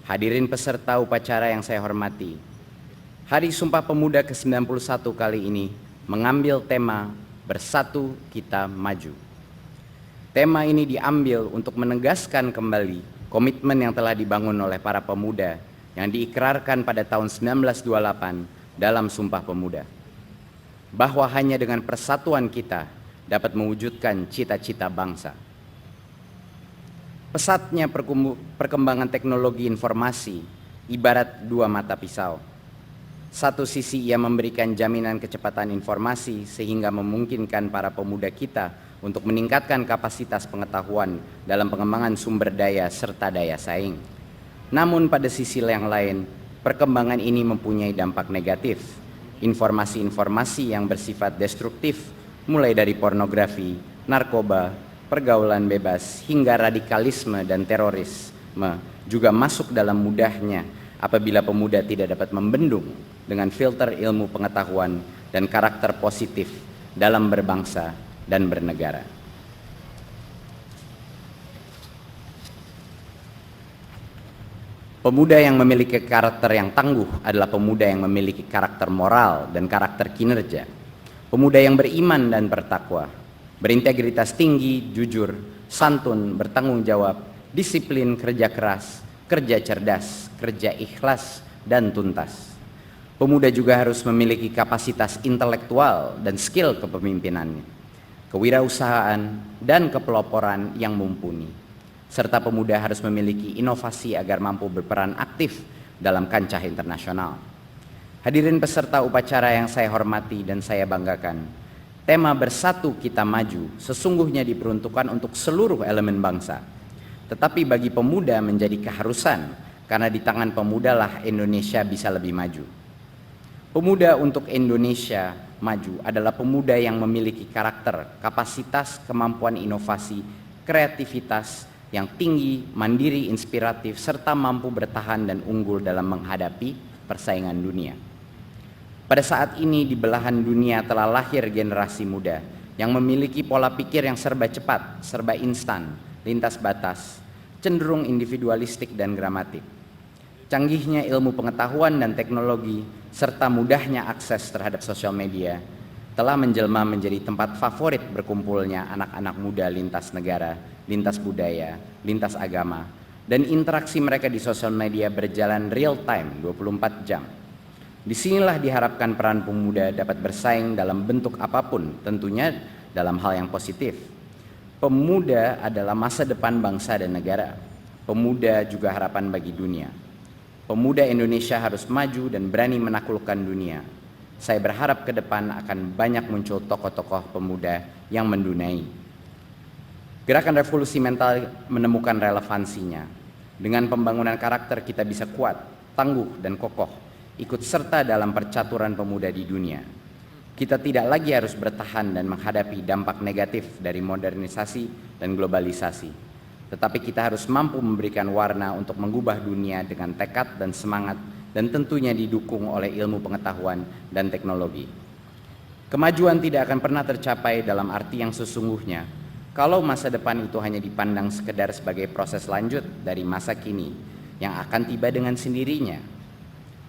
Hadirin peserta upacara yang saya hormati, Hari Sumpah Pemuda ke-91 kali ini mengambil tema Bersatu Kita Maju. Tema ini diambil untuk menegaskan kembali komitmen yang telah dibangun oleh para pemuda yang diikrarkan pada tahun 1928 dalam Sumpah Pemuda, bahwa hanya dengan persatuan kita dapat mewujudkan cita-cita bangsa. Pesatnya perkembangan teknologi informasi ibarat dua mata pisau. Satu sisi ia memberikan jaminan kecepatan informasi sehingga memungkinkan para pemuda kita untuk meningkatkan kapasitas pengetahuan dalam pengembangan sumber daya serta daya saing. Namun pada sisi yang lain, perkembangan ini mempunyai dampak negatif. Informasi-informasi yang bersifat destruktif, mulai dari pornografi, narkoba, pergaulan bebas, hingga radikalisme dan terorisme juga masuk dalam mudahnya apabila pemuda tidak dapat membendung dengan filter ilmu pengetahuan dan karakter positif dalam berbangsa dan bernegara. Pemuda yang memiliki karakter yang tangguh adalah pemuda yang memiliki karakter moral dan karakter kinerja. Pemuda yang beriman dan bertakwa, berintegritas tinggi, jujur, santun, bertanggung jawab, disiplin, kerja keras, kerja cerdas, kerja ikhlas, dan tuntas. Pemuda juga harus memiliki kapasitas intelektual dan skill kepemimpinannya, kewirausahaan, dan kepeloporan yang mumpuni. Serta pemuda harus memiliki inovasi agar mampu berperan aktif dalam kancah internasional. Hadirin peserta upacara yang saya hormati dan saya banggakan, tema Bersatu Kita Maju sesungguhnya diperuntukkan untuk seluruh elemen bangsa. Tetapi bagi pemuda menjadi keharusan, karena di tangan pemudalah Indonesia bisa lebih maju. Pemuda untuk Indonesia maju adalah pemuda yang memiliki karakter, kapasitas, kemampuan inovasi, kreativitas yang tinggi, mandiri, inspiratif, serta mampu bertahan dan unggul dalam menghadapi persaingan dunia. Pada saat ini di belahan dunia telah lahir generasi muda yang memiliki pola pikir yang serba cepat, serba instan, lintas batas, cenderung individualistik dan gramatik. Canggihnya ilmu pengetahuan dan teknologi serta mudahnya akses terhadap sosial media telah menjelma menjadi tempat favorit berkumpulnya anak-anak muda lintas negara, lintas budaya, lintas agama, dan interaksi mereka di sosial media berjalan real time 24 jam. Disinilah diharapkan peran pemuda dapat bersaing dalam bentuk apapun, tentunya dalam hal yang positif. Pemuda adalah masa depan bangsa dan negara. Pemuda juga harapan bagi dunia. Pemuda Indonesia harus maju dan berani menaklukkan dunia. Saya berharap ke depan akan banyak muncul tokoh-tokoh pemuda yang mendunai. Gerakan revolusi mental menemukan relevansinya. Dengan pembangunan karakter kita bisa kuat, tangguh, dan kokoh, ikut serta dalam percaturan pemuda di dunia. Kita tidak lagi harus bertahan dan menghadapi dampak negatif dari modernisasi dan globalisasi. Tetapi kita harus mampu memberikan warna untuk mengubah dunia dengan tekad dan semangat, dan tentunya didukung oleh ilmu pengetahuan dan teknologi. Kemajuan tidak akan pernah tercapai dalam arti yang sesungguhnya kalau masa depan itu hanya dipandang sekedar sebagai proses lanjut dari masa kini yang akan tiba dengan sendirinya.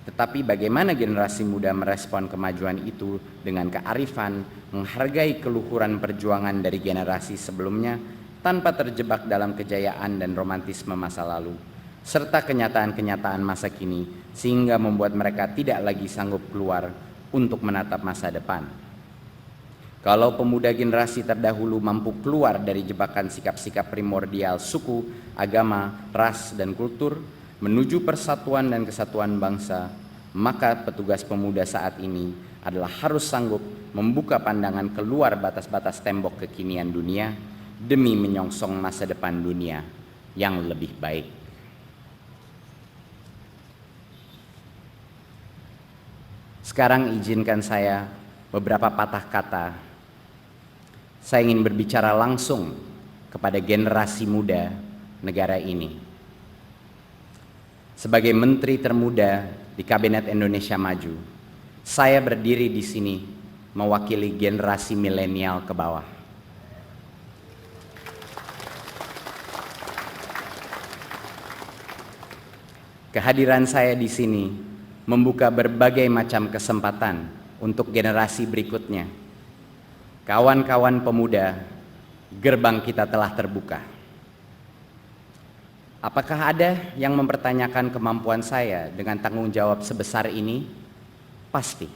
Tetapi bagaimana generasi muda merespon kemajuan itu dengan kearifan, menghargai keluhuran perjuangan dari generasi sebelumnya tanpa terjebak dalam kejayaan dan romantisme masa lalu, serta kenyataan-kenyataan masa kini, sehingga membuat mereka tidak lagi sanggup keluar untuk menatap masa depan. Kalau pemuda generasi terdahulu mampu keluar dari jebakan sikap-sikap primordial suku, agama, ras, dan kultur, menuju persatuan dan kesatuan bangsa, maka petugas pemuda saat ini adalah harus sanggup membuka pandangan keluar batas-batas tembok kekinian dunia demi menyongsong masa depan dunia yang lebih baik. Sekarang izinkan saya beberapa patah kata. Saya ingin berbicara langsung kepada generasi muda negara ini. Sebagai menteri termuda di Kabinet Indonesia Maju, saya berdiri di sini mewakili generasi milenial ke bawah. Kehadiran saya di sini membuka berbagai macam kesempatan untuk generasi berikutnya. Kawan-kawan pemuda, gerbang kita telah terbuka. Apakah ada yang mempertanyakan kemampuan saya dengan tanggung jawab sebesar ini? Pasti.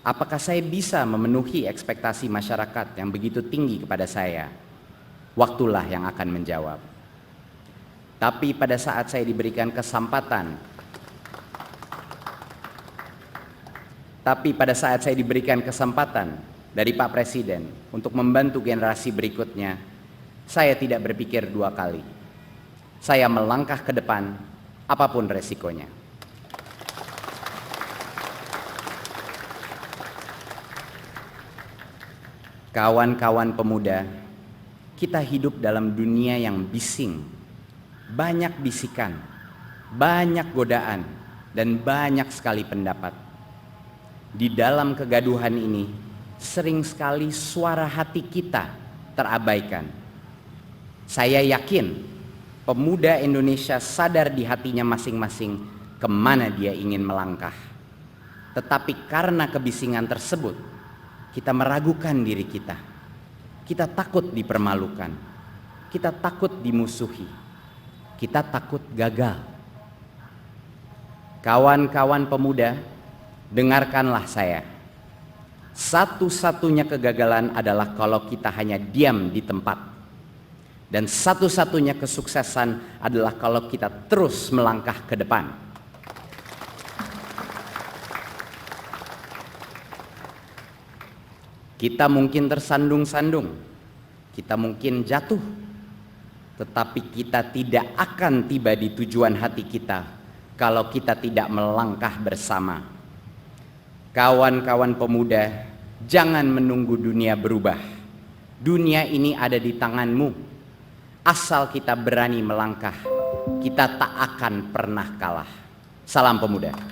Apakah saya bisa memenuhi ekspektasi masyarakat yang begitu tinggi kepada saya? Waktulah yang akan menjawab. Tapi pada saat saya diberikan kesempatan dari Pak Presiden untuk membantu generasi berikutnya, saya tidak berpikir dua kali. Saya melangkah ke depan apapun resikonya. Kawan-kawan pemuda, kita hidup dalam dunia yang bising. Banyak bisikan, banyak godaan, dan banyak sekali pendapat. Di dalam kegaduhan ini, sering sekali suara hati kita terabaikan. Saya yakin pemuda Indonesia sadar di hatinya masing-masing kemana dia ingin melangkah. Tetapi karena kebisingan tersebut, kita meragukan diri kita. Kita takut dipermalukan. Kita takut dimusuhi. Kita takut gagal. Kawan-kawan pemuda, dengarkanlah saya. Satu-satunya kegagalan adalah kalau kita hanya diam di tempat. Dan satu-satunya kesuksesan adalah kalau kita terus melangkah ke depan. Kita mungkin tersandung-sandung, kita mungkin jatuh, tetapi kita tidak akan tiba di tujuan hati kita kalau kita tidak melangkah bersama. Kawan-kawan pemuda, jangan menunggu dunia berubah. Dunia ini ada di tanganmu. Asal kita berani melangkah, kita tak akan pernah kalah. Salam pemuda.